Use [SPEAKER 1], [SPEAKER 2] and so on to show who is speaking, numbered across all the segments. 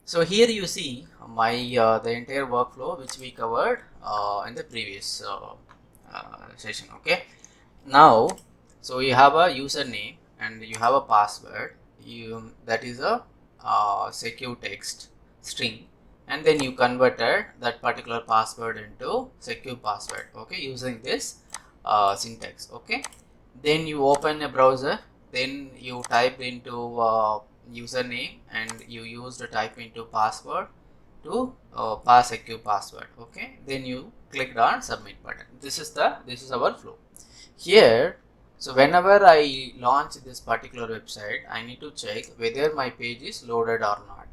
[SPEAKER 1] So here you see my the entire workflow which we covered in the previous session. Okay, now so you have a username and you have a password, that is a secure text string, and then you converted that particular password into secure password, okay, using this syntax. Okay, then you open a browser, then you type into username and you use to type into password to pass secure password. Okay, then you clicked on submit button. This is our flow here. So whenever I launch this particular website, I need to check whether my page is loaded or not.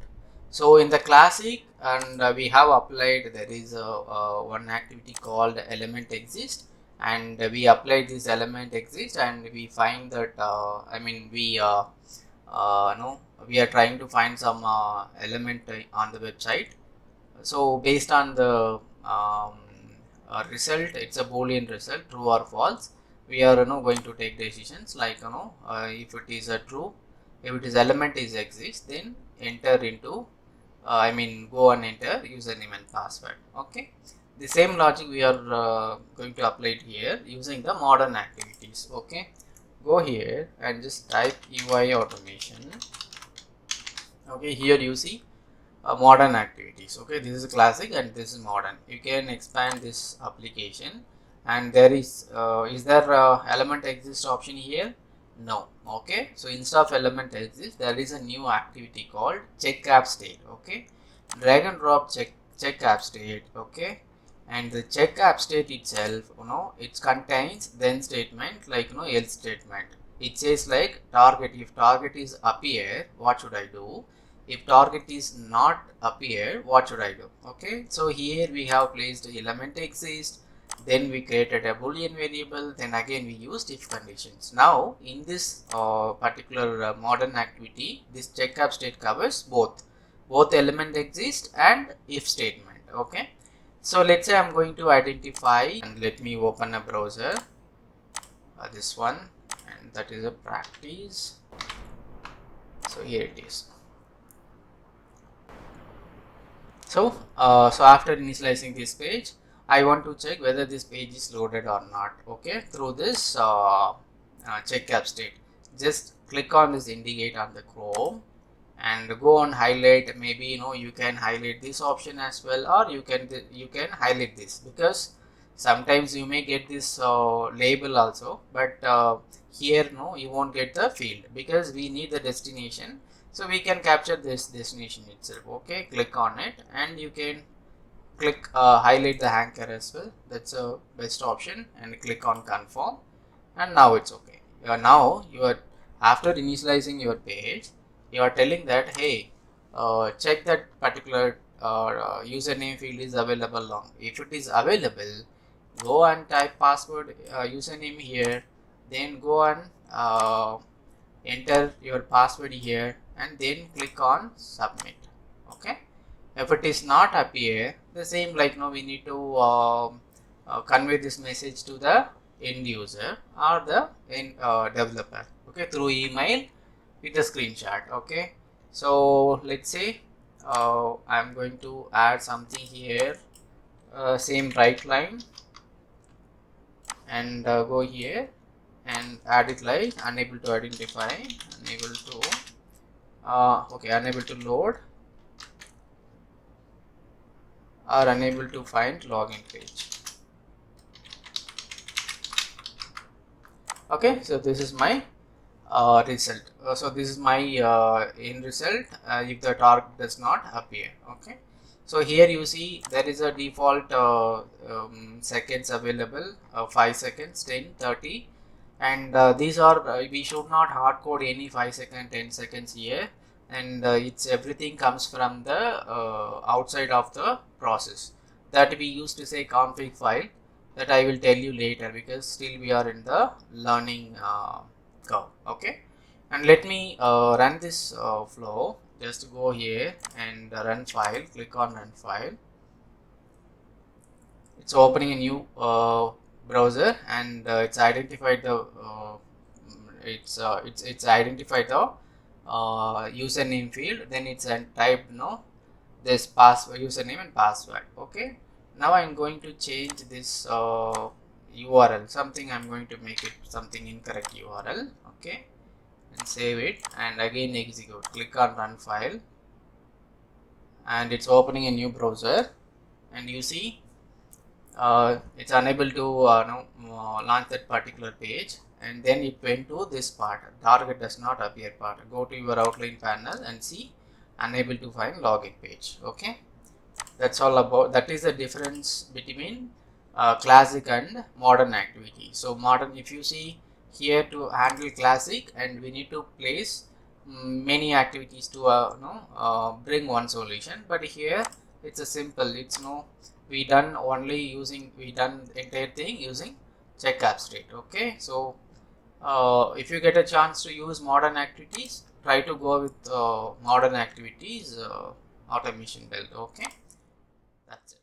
[SPEAKER 1] So in the classic, and we have applied, there is one activity called element exist, and we applied this element exist, and we find that no, we are trying to find some element on the website. So based on the result, it's a boolean result, true or false. We are going to take decisions like if it is a true, if it is element is exist, then enter into go and enter username and password. Okay, the same logic we are going to apply it here using the modern activities. Okay, go here and just type UI automation. Okay, here you see modern activities. Okay, this is classic and this is modern. You can expand this application, and there is there element exist option here? No. Okay, so instead of element exist, there is a new activity called check app state. Okay, drag and drop check app state. Okay, and the check app state itself, it contains then statement like else statement. It says like target, if target is appear, what should I do? If target is not appear, what should I do? Okay, so here we have placed element exist, then we created a boolean variable, then again we used if conditions. Now in this particular modern activity, this checkup state covers both element exist and if statement. Okay, so let's say I'm going to identify, and let me open a browser, this one, and that is a practice. So here it is. So after initializing this page, I want to check whether this page is loaded or not. Okay, through this check app state, just click on this indicate on the Chrome and go on highlight. Maybe you can highlight this option as well, or you can highlight this, because sometimes you may get this label also, but here you won't get the field because we need the destination. So we can capture this destination itself. Okay, click on it and you can click highlight the anchor as well. That's a best option, and click on confirm, and now it's okay. Now you are, after initializing your page, you are telling that, hey, check that particular username field is available long. If it is available, go and type password username here, then go and enter your password here, and then click on submit. Okay, if it is not appear, the same like we need to convey this message to the end user or the end developer, okay, through email with a screenshot. Okay, so let's say I'm going to add something here, same right line, and go here and add it like unable to identify, unable to unable to load, or unable to find login page. Okay, so this is my result. So this is my end result if the target does not appear. Okay, so here you see there is a default seconds available, 5 seconds, 10, 30, and these are we should not hard code any 5 second, 10 seconds here, and it's everything comes from the outside of the process that we used to say config file, that I will tell you later, because still we are in the learning curve. Okay, and let me run this flow. Just go here and run file, click on run file. It's opening a new browser, and it's identified the it's identified the username field, then it's typed this password, username and password. Okay, now I'm going to change this URL, something I'm going to make it something incorrect URL. Okay, and save it and again execute. Click on run file and it's opening a new browser, and you see it's unable to launch that particular page, and then it went to this part, target does not appear part. Go to your outline panel and see unable to find login page. Okay, that's all about, that is the difference between classic and modern activity. So modern, if you see here, to handle classic and we need to place many activities to bring one solution, but here it's a simple, it's we done entire thing using check abstract. Okay, so if you get a chance to use modern activities, try to go with modern activities automation build. Okay, that's it.